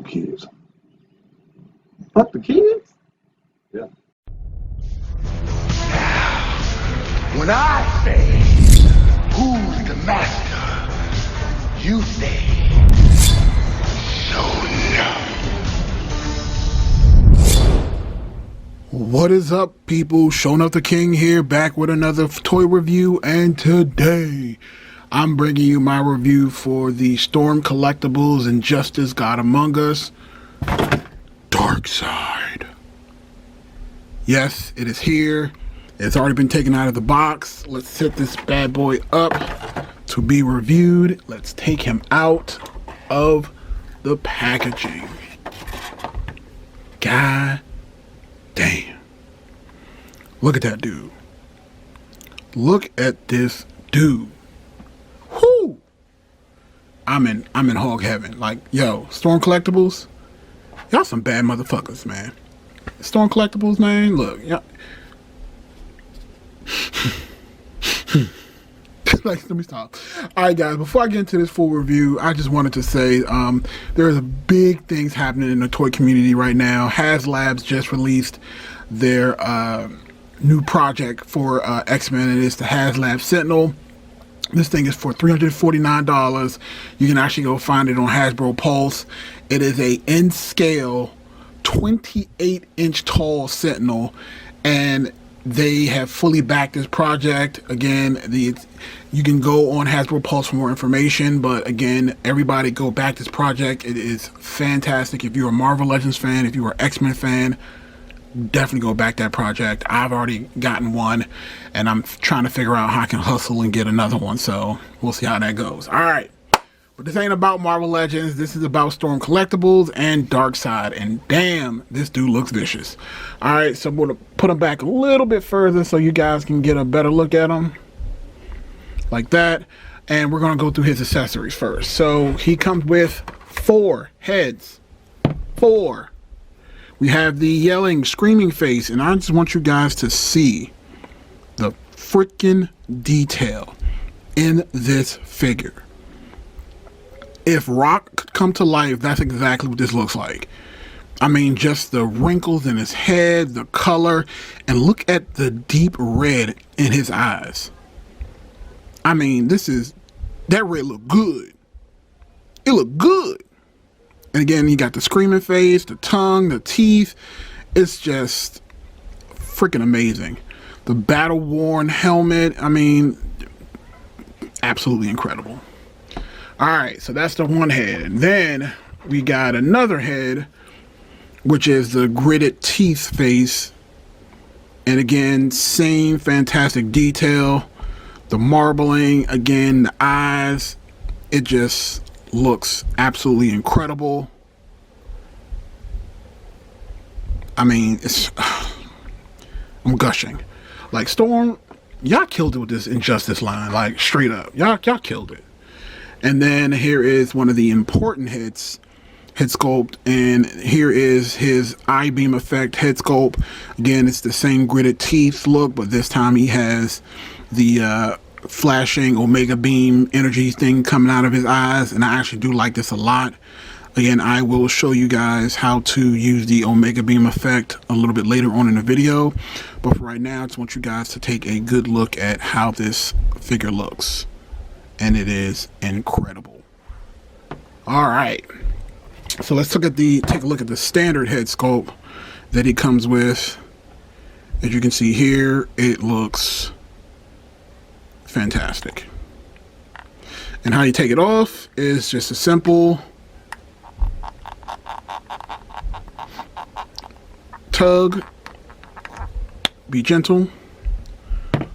kids. Fuck the kids? Yeah. When I say, who's the master? You say, so no. What is up, people? Showing Up the King here, back with another toy review, and today I'm bringing you my review for the Storm Collectables Injustice God Among Us Darksied. Yes, it is here. It's already been taken out of the box. Let's set this bad boy up to be reviewed. Let's take him out of the packaging. God damn. Look at that dude. Look at this dude. Whoo! I'm in hog heaven. Like, yo, Storm Collectables, y'all some bad motherfuckers, man. Storm Collectables, man, look, y'all. Like, let me stop. Alright guys, before I get into this full review, I just wanted to say there's a big things happening in the toy community right now. HasLabs just released their new project for X-Men. It is the HasLab Sentinel. This thing is for $349. You can actually go find it on Hasbro Pulse. It is a in-scale 28-inch tall Sentinel, and they have fully backed this project. Again, you can go on Hasbro Pulse for more information, but again, everybody go back this project. It is fantastic. If you're a Marvel Legends fan, if you're an X-Men fan, definitely go back that project. I've already gotten one, and I'm trying to figure out how I can hustle and get another one, so we'll see how that goes. All right, but this ain't about Marvel Legends. This is about Storm Collectables and Darksied, and damn, this dude looks vicious. All right, so I'm going to put him back a little bit further so you guys can get a better look at him, like that. And we're going to go through his accessories first. So he comes with 4 heads. 4. We have the yelling, screaming face, and I just want you guys to see the freaking detail in this figure. If Rock could come to life, that's exactly what this looks like. I mean, just the wrinkles in his head, the color, and look at the deep red in his eyes. I mean, that red look good. It looked good. And again, you got the screaming face, the tongue, the teeth. It's just freaking amazing. The battle-worn helmet, I mean, absolutely incredible. Alright, so that's the one head. And then we got another head, which is the gritted teeth face. And again, same fantastic detail. The marbling, again, the eyes, it just looks absolutely incredible. I mean, I'm gushing. Like, Storm, y'all killed it with this Injustice line, like straight up. Y'all killed it. And then here is one of the important head sculpt, and here is his I-beam effect head sculpt. Again, it's the same gritted teeth look, but this time he has the flashing Omega beam energy thing coming out of his eyes, and I actually do like this a lot. Again, I will show you guys how to use the Omega beam effect a little bit later on in the video, but for right now, I just want you guys to take a good look at how this figure looks, and it is incredible. All right, so let's take a look at the standard head sculpt that he comes with. As you can see here, it looks fantastic. And how you take it off is just a simple tug. Be gentle.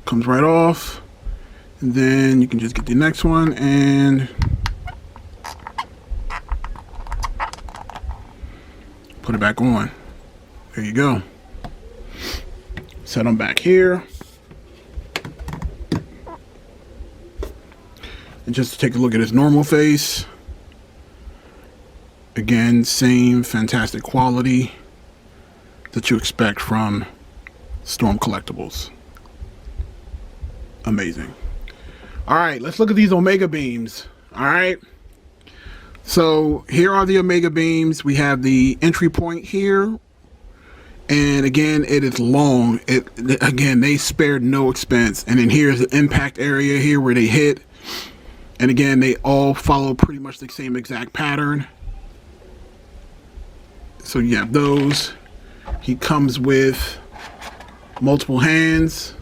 Comes right off. And then you can just get the next one and put it back on. There you go. Set them back here. And just to take a look at his normal face. Again, same fantastic quality that you expect from Storm Collectables. Amazing. All right, let's look at these Omega beams. All right. So here are the Omega beams. We have the entry point here. And again, it is long. Again, they spared no expense. And then here's the impact area here where they hit. And again, they all follow pretty much the same exact pattern. So you have those. He comes with multiple hands.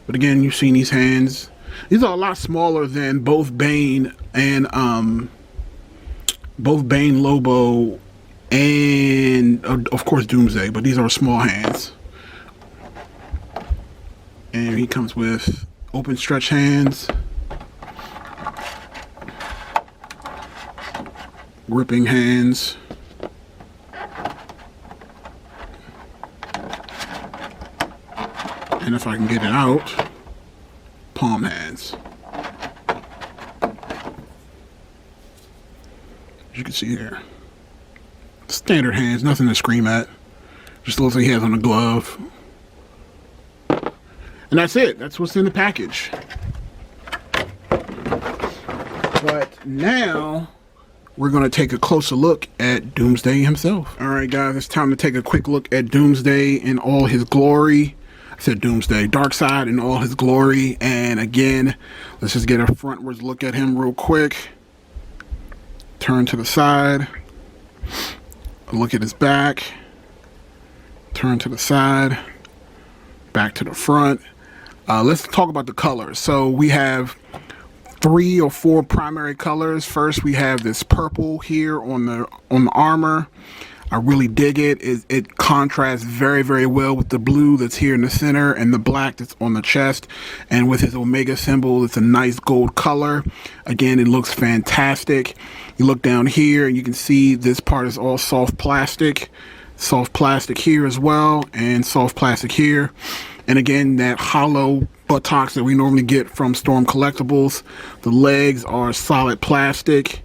But again, you've seen these hands. These are a lot smaller than both Bane and Lobo and of course Doomsday, but these are small hands. And he comes with open stretch hands, gripping hands, and if I can get it out, palm hands. As you can see here, standard hands, nothing to scream at. Just looks like he has on a glove. And that's it. That's what's in the package. But now we're going to take a closer look at Doomsday himself. All right, guys, it's time to take a quick look at Doomsday in all his glory. I said Doomsday, Darksied in all his glory. And again, let's just get a frontwards look at him real quick. Turn to the side. Look at his back. Turn to the side. Back to the front. Let's talk about the colors. So we have 3 or 4 primary colors. First, we have this purple here on the armor. I really dig it. It contrasts very, very well with the blue that's here in the center and the black that's on the chest. And with his Omega symbol, it's a nice gold color. Again, it looks fantastic. You look down here and you can see this part is all soft plastic. Soft plastic here as well, and soft plastic here. And again, that hollow buttocks that we normally get from Storm Collectables. The legs are solid plastic.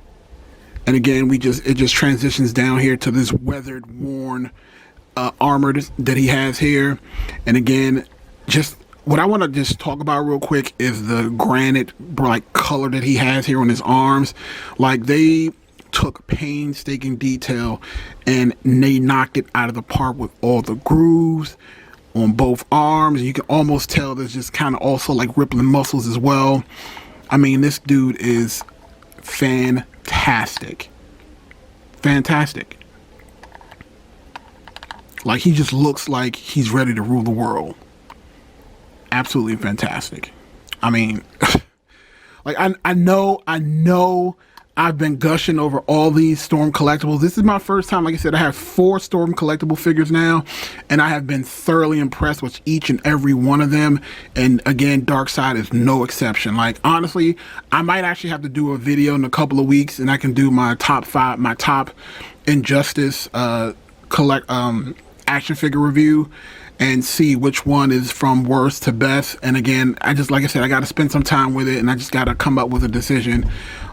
And again, it just transitions down here to this weathered, worn armor that he has here. And again, just what I want to just talk about real quick is the granite like color that he has here on his arms. Like, they took painstaking detail and they knocked it out of the park with all the grooves on both arms. You can almost tell there's just kind of also like rippling muscles as well. I mean, this dude is fantastic. Fantastic. Like, he just looks like he's ready to rule the world. Absolutely fantastic. I mean, like, I know I've been gushing over all these Storm Collectables. This is my first time. Like I said, I have 4 Storm Collectible figures now, and I have been thoroughly impressed with each and every one of them. And again, Darksied is no exception. Like, honestly, I might actually have to do a video in a couple of weeks, and I can do my top 5, my top Injustice action figure review, and see which one is from worst to best. And again, like I said, I got to spend some time with it, and I just got to come up with a decision.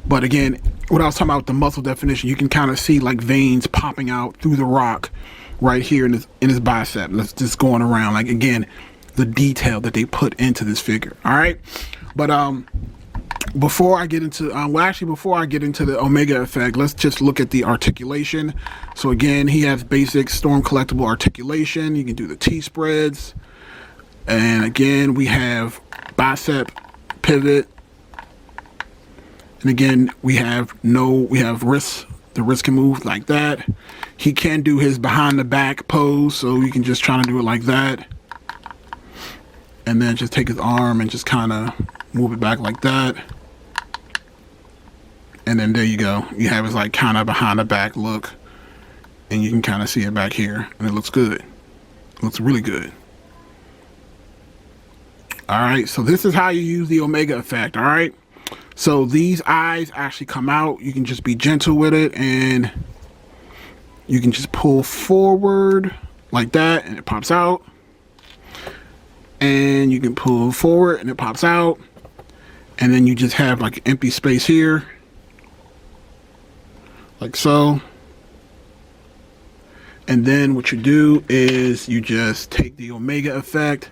But again, what I was talking about with the muscle definition, you can kind of see like veins popping out through the rock right here in his bicep. That's just going around. Like, again, the detail that they put into this figure. All right, but before I get into before I get into the Omega effect, let's just look at the articulation. So again, he has basic Storm Collectible articulation. You can do the T-spreads, and again, we have bicep pivot. And again, we have wrists. The wrist can move like that. He can do his behind the back pose, so you can just try to do it like that. And then just take his arm and just kind of move it back like that. And then there you go. You have his like kind of behind the back look. And you can kind of see it back here. And it looks good. It looks really good. Alright, so this is how you use the Omega effect, alright? So these eyes actually come out. You can just be gentle with it, and you can just pull forward like that, and it pops out. And you can pull forward and it pops out. And then you just have like empty space here, like so. And then what you do is you just take the Omega effect,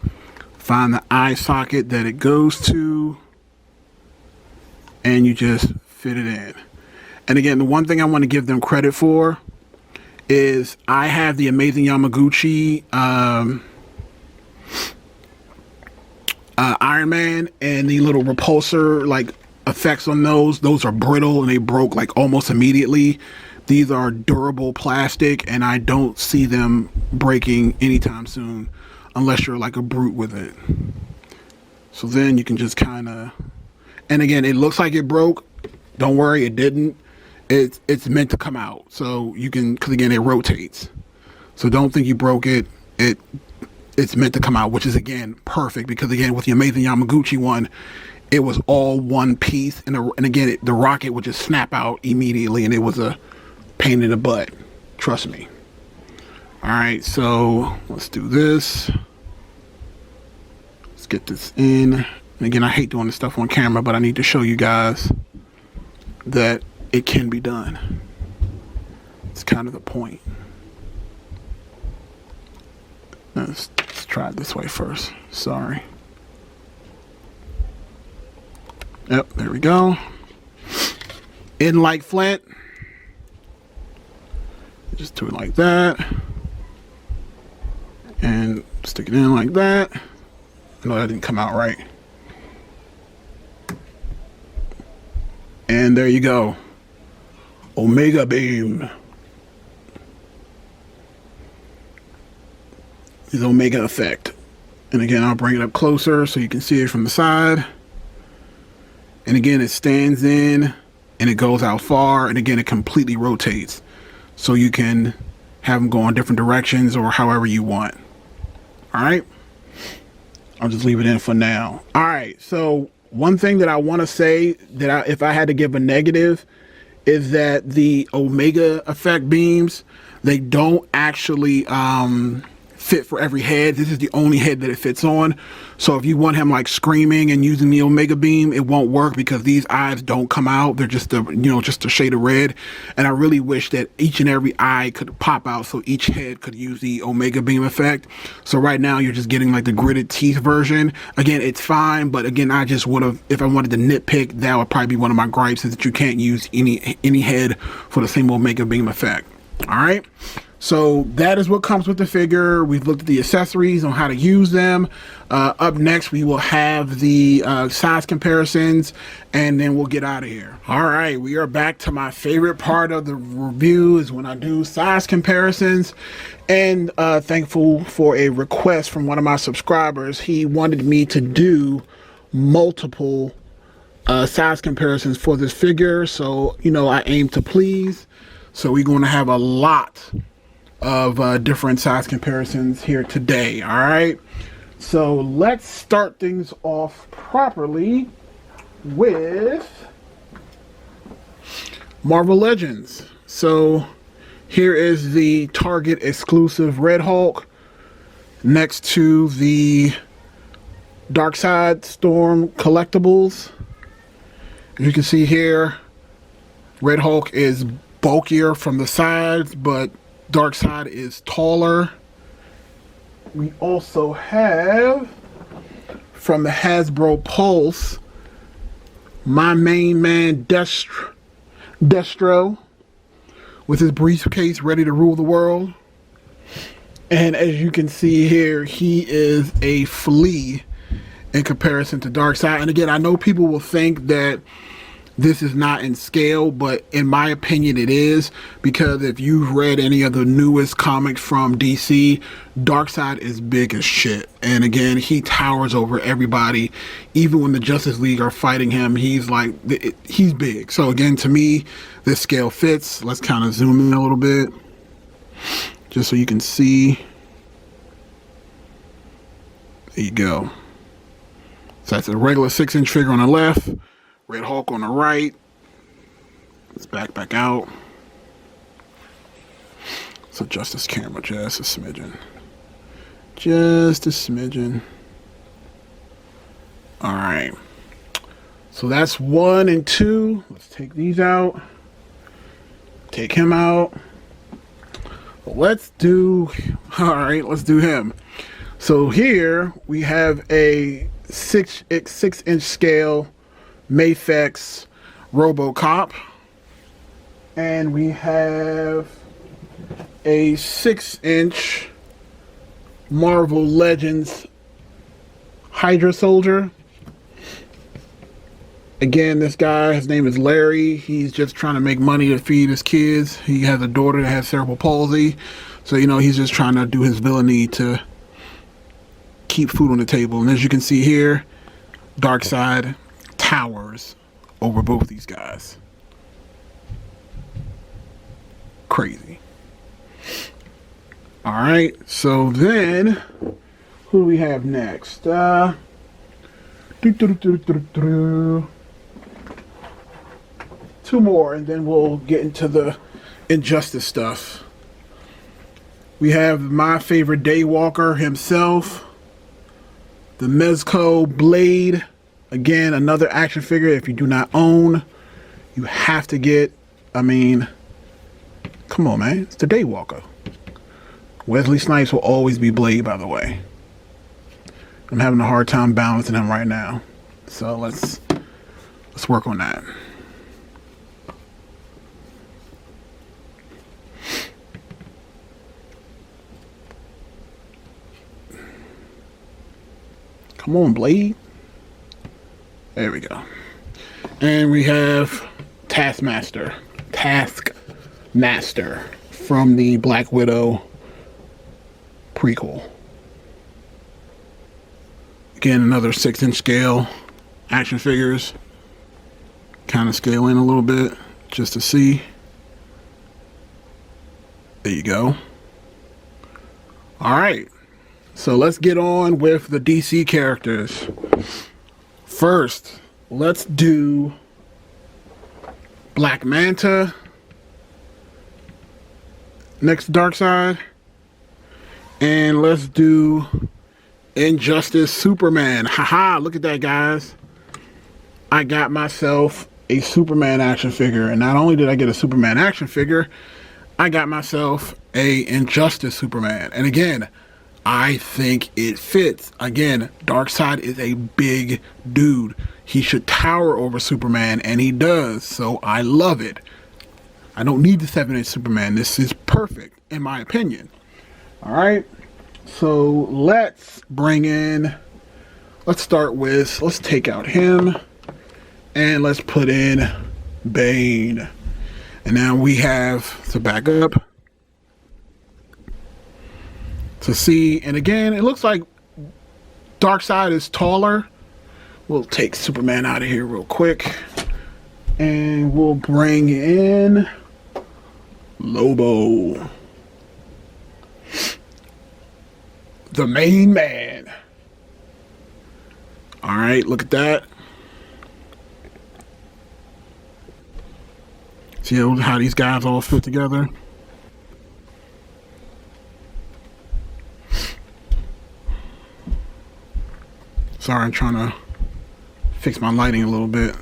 find the eye socket that it goes to, and you just fit it in. And again, the one thing I want to give them credit for is I have the Amazing Yamaguchi Iron Man, and the little repulsor like effects on those are brittle and they broke like almost immediately. These are durable plastic, and I don't see them breaking anytime soon unless you're like a brute with it. So then you can just kind of, and again, it looks like it broke. Don't worry, it didn't. It's meant to come out, so you can, because again, it rotates. So don't think you broke it. It's meant to come out, which is again perfect, because again, with the Amazing Yamaguchi one, it was all one piece, and again, the rocket would just snap out immediately, and it was a pain in the butt. Trust me. All right, so let's do this. Let's get this in. And again, I hate doing this stuff on camera, but I need to show you guys that it can be done. It's kind of the point. Let's try it this way first. Sorry. Yep, there we go. In like flint. Just do it like that. And stick it in like that. No, that didn't come out right. And there you go. Omega beam. Is Omega effect. And again, I'll bring it up closer so you can see it from the side. And again, it stands in and it goes out far, and again, it completely rotates. So you can have them go in different directions or however you want. All right. I'll just leave it in for now. All right. So one thing that I want to say that if I had to give a negative is that the Omega effect beams, they don't actually fit for every head. This is the only head that it fits on. So if you want him like screaming and using the Omega beam, it won't work because these eyes don't come out. They're just just a shade of red. And I really wish that each and every eye could pop out so each head could use the Omega beam effect. So right now you're just getting like the gritted teeth version. Again, it's fine, but again, I just would have, if I wanted to nitpick, that would probably be one of my gripes, is that you can't use any head for the same Omega beam effect. All right. So that is what comes with the figure. We've looked at the accessories on how to use them. Up next, we will have the size comparisons, and then we'll get out of here. All right, we are back to my favorite part of the review, is when I do size comparisons. And thankful for a request from one of my subscribers. He wanted me to do multiple size comparisons for this figure. So, I aim to please. So we're going to have a lot of different size comparisons here today. All right, so let's start things off properly with Marvel Legends. So here is the Target exclusive Red Hulk next to the Darksied Storm collectibles. As you can see here, Red Hulk is bulkier from the sides, but Darksied is taller. We also have, from the Hasbro Pulse, my main man Destro with his briefcase ready to rule the world. And as you can see here, he is a flea in comparison to Darksied. And again, I know people will think that this is not in scale, but in my opinion it is, because if you've read any of the newest comics from DC, Darksied is big as shit. And again, he towers over everybody. Even when the Justice League are fighting him, he's big. So again, to me, this scale fits. Let's kind of zoom in a little bit just so you can see. There you go. So that's a regular 6-inch figure on the left, Red Hulk on the right. Let's back out. Let's adjust this camera just a smidgen. Just a smidgen. All right. So that's 1 and 2. Let's take these out. Take him out. Let's do him. So here we have a 6-inch scale Mafex RoboCop. And we have a 6-inch Marvel Legends Hydra Soldier. Again, this guy, his name is Larry. He's just trying to make money to feed his kids. He has a daughter that has cerebral palsy. So, you know, he's just trying to do his villainy to keep food on the table. And as you can see here, Darksied towers over both these guys. Crazy. All right, so then who do we have next? Two more, and then we'll get into the Injustice stuff. We have my favorite Daywalker himself, the Mezco Blade. Again, another action figure. If you do not own, you have to get. I mean, come on, man, it's the Daywalker. Wesley Snipes will always be Blade, by the way. I'm having a hard time balancing him right now, so let's work on that. Come on, Blade. There we go. And we have Taskmaster from the Black Widow prequel. Again, another 6-inch scale action figures. Kind of scale in a little bit just to see. There you go. All right. So let's get on with the DC characters. First, let's do Black Manta next to Darkseid. And let's do Injustice Superman. Haha, look at that, guys. I got myself a Superman action figure. And not only did I get a Superman action figure, I got myself a Injustice Superman. And again, I think it fits. Again, Darkseid is a big dude. He should tower over Superman, and he does. So I love it. I don't need the 7-inch Superman. This is perfect, in my opinion. All right. So let's take out him, and let's put in Bane. And now we have to back up to see, and again, it looks like Darkseid is taller. We'll take Superman out of here real quick, and we'll bring in Lobo, the main man. All right, look at that. See how these guys all fit together? Sorry, I'm trying to fix my lighting a little bit.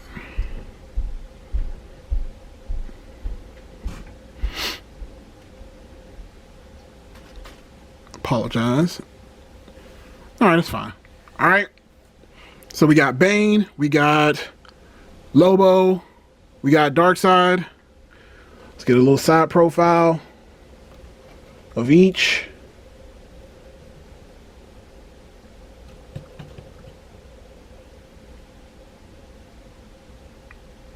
Apologize. All right, that's fine. All right. So we got Bane, we got Lobo, we got Darkseid. Let's get a little side profile of each.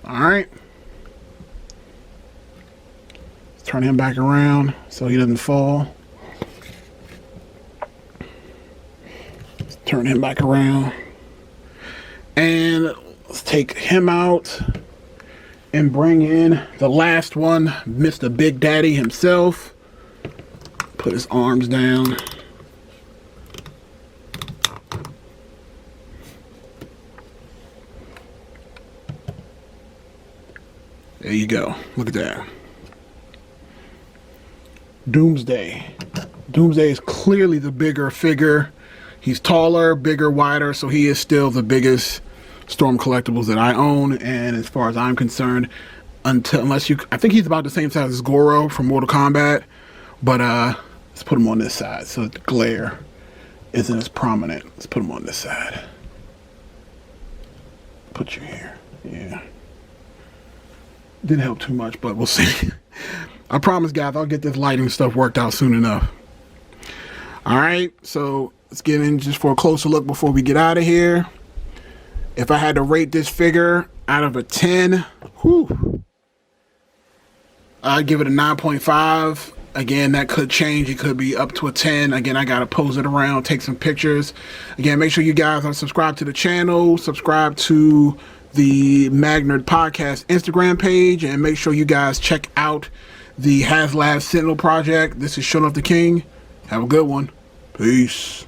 All right. Let's turn him back around so he doesn't fall. Let's turn him back around. And let's take him out and bring in the last one, Mr. Big Daddy himself. Put his arms down. There you go. Look at that. Doomsday. Doomsday is clearly the bigger figure. He's taller, bigger, wider, so he is still the biggest Storm Collectables that I own. And as far as I'm concerned, I think he's about the same size as Goro from Mortal Kombat. But let's put him on this side so the glare isn't as prominent. Let's put him on this side. Put you here. Yeah. Didn't help too much, but we'll see. I promise, guys, I'll get this lighting stuff worked out soon enough. All right, so let's get in just for a closer look before we get out of here. If I had to rate this figure out of a 10, I'd give it a 9.5. Again, that could change. It could be up to a 10. Again, I got to pose it around, take some pictures. Again, make sure you guys are subscribed to the channel, subscribe to the Magnerd Podcast Instagram page, and make sure you guys check out the HasLab Sentinel project. This is Shown Off the King. Have a good one. Peace.